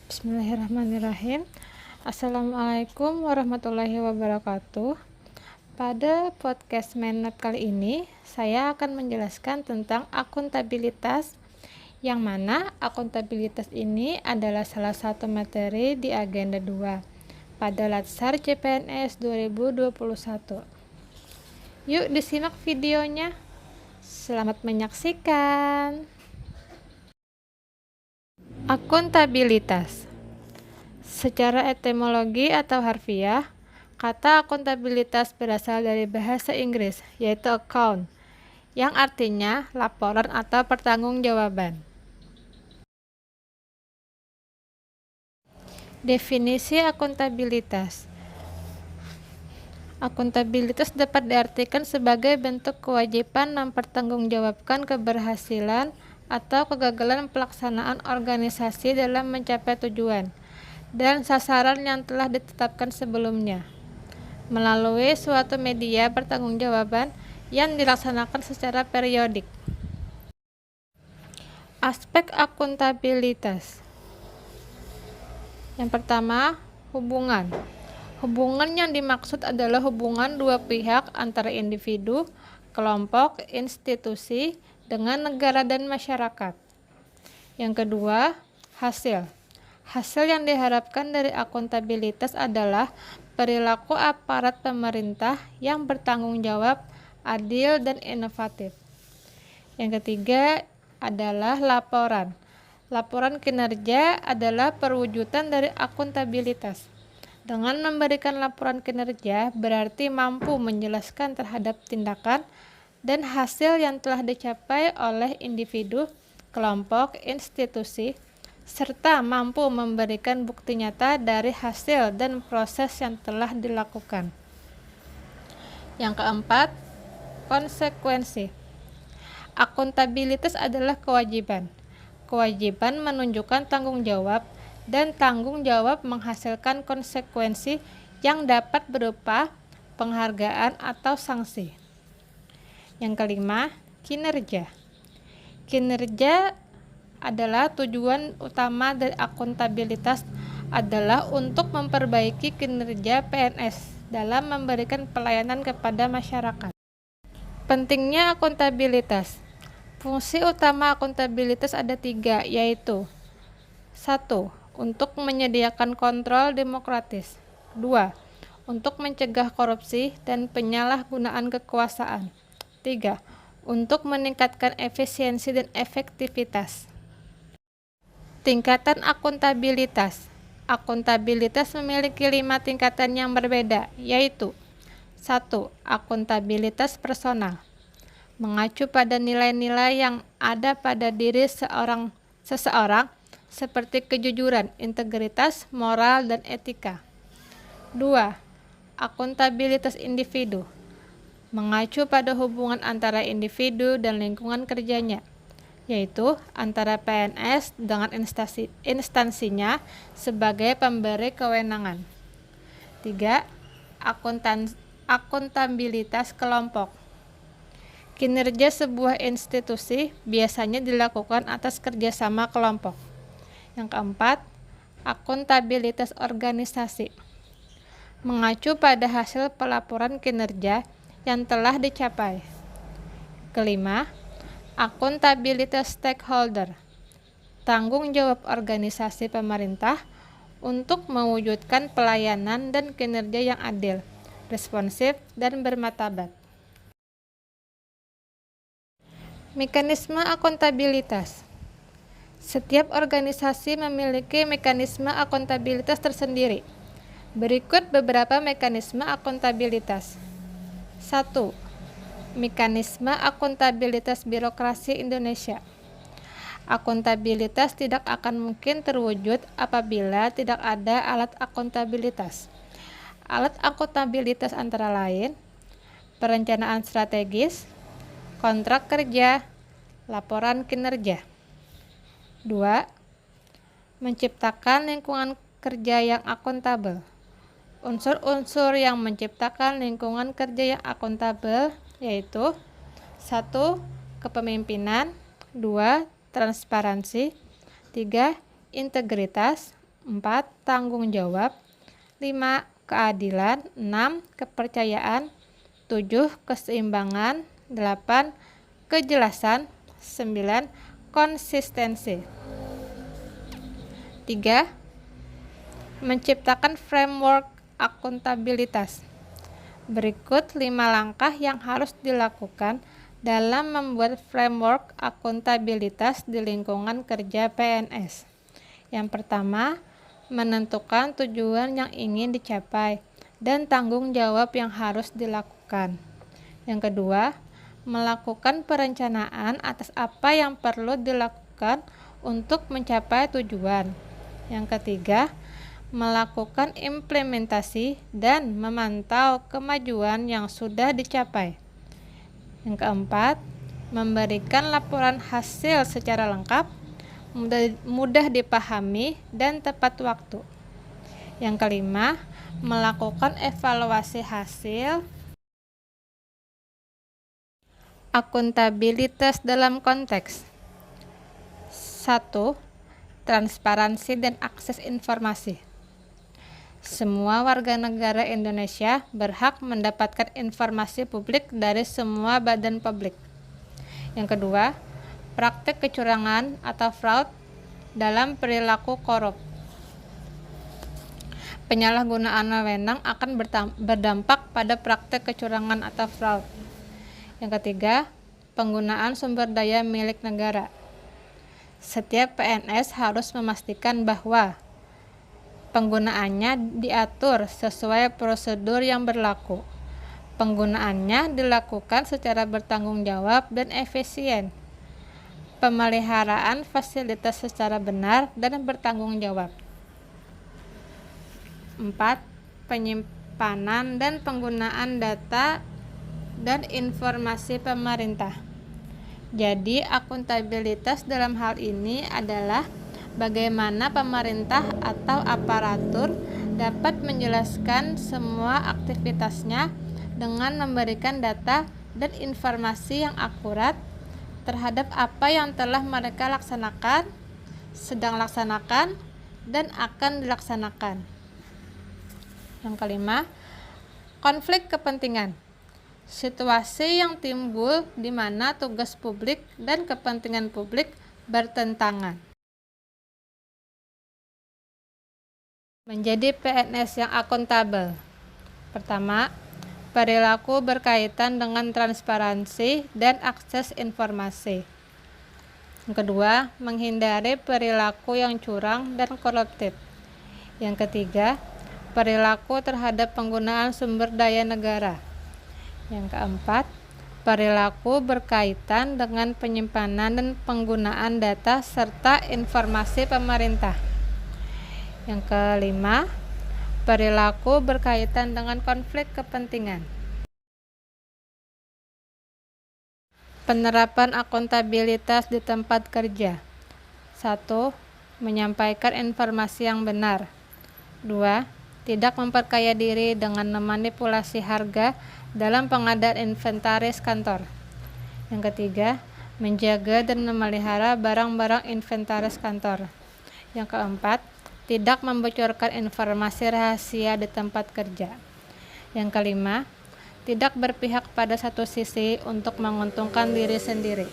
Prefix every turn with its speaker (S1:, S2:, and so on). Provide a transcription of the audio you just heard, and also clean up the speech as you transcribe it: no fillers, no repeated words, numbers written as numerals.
S1: Bismillahirrahmanirrahim. Assalamualaikum warahmatullahi wabarakatuh. Pada podcast Menet kali ini, saya akan menjelaskan tentang akuntabilitas, yang mana akuntabilitas ini adalah salah satu materi di agenda 2 pada Latsar CPNS 2021. Yuk disimak videonya. Selamat menyaksikan. Akuntabilitas. Secara etimologi atau harfiah, kata akuntabilitas berasal dari bahasa Inggris, yaitu account, yang artinya laporan atau pertanggungjawaban. Definisi akuntabilitas. Akuntabilitas dapat diartikan sebagai bentuk kewajiban mempertanggungjawabkan keberhasilan atau kegagalan pelaksanaan organisasi dalam mencapai tujuan dan sasaran yang telah ditetapkan sebelumnya, melalui suatu media pertanggungjawaban yang dilaksanakan secara periodik. Aspek akuntabilitas. Yang pertama, hubungan. Hubungan yang dimaksud adalah hubungan dua pihak antara individu, kelompok, institusi, dengan negara dan masyarakat. Yang kedua, hasil. Hasil yang diharapkan dari akuntabilitas adalah perilaku aparat pemerintah yang bertanggung jawab, adil, dan inovatif. Yang ketiga adalah laporan. Laporan kinerja adalah perwujudan dari akuntabilitas. Dengan memberikan laporan kinerja berarti mampu menjelaskan terhadap tindakan dan hasil yang telah dicapai oleh individu, kelompok, institusi, serta mampu memberikan bukti nyata dari hasil dan proses yang telah dilakukan. Yang keempat, konsekuensi. Akuntabilitas adalah kewajiban. Kewajiban menunjukkan tanggung jawab, dan tanggung jawab menghasilkan konsekuensi yang dapat berupa penghargaan atau sanksi. Yang kelima, kinerja. Kinerja adalah tujuan utama dari akuntabilitas adalah untuk memperbaiki kinerja PNS dalam memberikan pelayanan kepada masyarakat. Pentingnya akuntabilitas. Fungsi utama akuntabilitas ada 3, yaitu 1. Untuk menyediakan kontrol demokratis. 2. Untuk mencegah korupsi dan penyalahgunaan kekuasaan. 3. Untuk meningkatkan efisiensi dan efektivitas. Tingkatan akuntabilitas. Akuntabilitas memiliki 5 tingkatan yang berbeda, yaitu 1. Akuntabilitas personal. Mengacu pada nilai-nilai yang ada pada diri seseorang seperti kejujuran, integritas, moral, dan etika. 2. Akuntabilitas individu. Mengacu pada hubungan antara individu dan lingkungan kerjanya, yaitu antara PNS dengan instansinya sebagai pemberi kewenangan. 3. Akuntabilitas kelompok. Kinerja sebuah institusi biasanya dilakukan atas kerjasama kelompok. Yang keempat, akuntabilitas organisasi. Mengacu pada hasil pelaporan kinerja yang telah dicapai. Kelima, akuntabilitas stakeholder. Tanggung jawab organisasi pemerintah untuk mewujudkan pelayanan dan kinerja yang adil, responsif, dan bermartabat. Mekanisme akuntabilitas. Setiap organisasi memiliki mekanisme akuntabilitas tersendiri. Berikut beberapa mekanisme akuntabilitas. 1. Mekanisme akuntabilitas birokrasi Indonesia. Akuntabilitas tidak akan mungkin terwujud apabila tidak ada alat akuntabilitas. Alat akuntabilitas antara lain perencanaan strategis, kontrak kerja, laporan kinerja. 2. Menciptakan lingkungan kerja yang akuntabel. Unsur-unsur yang menciptakan lingkungan kerja yang akuntabel yaitu 1. Kepemimpinan, 2. Transparansi, 3. Integritas, 4. Tanggung jawab. 5. Keadilan. 6. Kepercayaan. 7. Keseimbangan. 8. Kejelasan. 9. Konsistensi. 3. Menciptakan framework akuntabilitas. Berikut 5 langkah yang harus dilakukan dalam membuat framework akuntabilitas di lingkungan kerja PNS. Yang pertama, menentukan tujuan yang ingin dicapai dan tanggung jawab yang harus dilakukan. Yang kedua, melakukan perencanaan atas apa yang perlu dilakukan untuk mencapai tujuan. Yang ketiga, melakukan implementasi dan memantau kemajuan yang sudah dicapai. Yang keempat, memberikan laporan hasil secara lengkap, mudah dipahami, dan tepat waktu. Yang kelima, melakukan evaluasi hasil. Akuntabilitas dalam konteks 1. Transparansi dan akses informasi. Semua warga negara Indonesia berhak mendapatkan informasi publik dari semua badan publik. Yang kedua, praktik kecurangan atau fraud dalam perilaku korup. Penyalahgunaan wewenang akan berdampak pada praktik kecurangan atau fraud. Yang ketiga, penggunaan sumber daya milik negara. Setiap PNS harus memastikan bahwa penggunaannya diatur sesuai prosedur yang berlaku. Penggunaannya dilakukan secara bertanggung jawab dan efisien. Pemeliharaan fasilitas secara benar dan bertanggung jawab. 4. Penyimpanan dan penggunaan data dan informasi pemerintah. Jadi, akuntabilitas dalam hal ini adalah bagaimana pemerintah atau aparatur dapat menjelaskan semua aktivitasnya dengan memberikan data dan informasi yang akurat terhadap apa yang telah mereka laksanakan, sedang laksanakan, dan akan dilaksanakan. Yang kelima, konflik kepentingan. Situasi yang timbul di mana tugas publik dan kepentingan publik bertentangan. Menjadi PNS yang akuntabel. Pertama, perilaku berkaitan dengan transparansi dan akses informasi. Yang kedua, menghindari perilaku yang curang dan koruptif. Yang ketiga, perilaku terhadap penggunaan sumber daya negara. Yang keempat, perilaku berkaitan dengan penyimpanan dan penggunaan data serta informasi pemerintah. Yang kelima, perilaku berkaitan dengan konflik kepentingan. Penerapan akuntabilitas di tempat kerja. 1. Menyampaikan informasi yang benar. 2. Tidak memperkaya diri dengan memanipulasi harga dalam pengadaan inventaris kantor. Yang ketiga, menjaga dan memelihara barang-barang inventaris kantor. Yang keempat, tidak membocorkan informasi rahasia di tempat kerja. Yang kelima, tidak berpihak pada satu sisi untuk menguntungkan diri sendiri.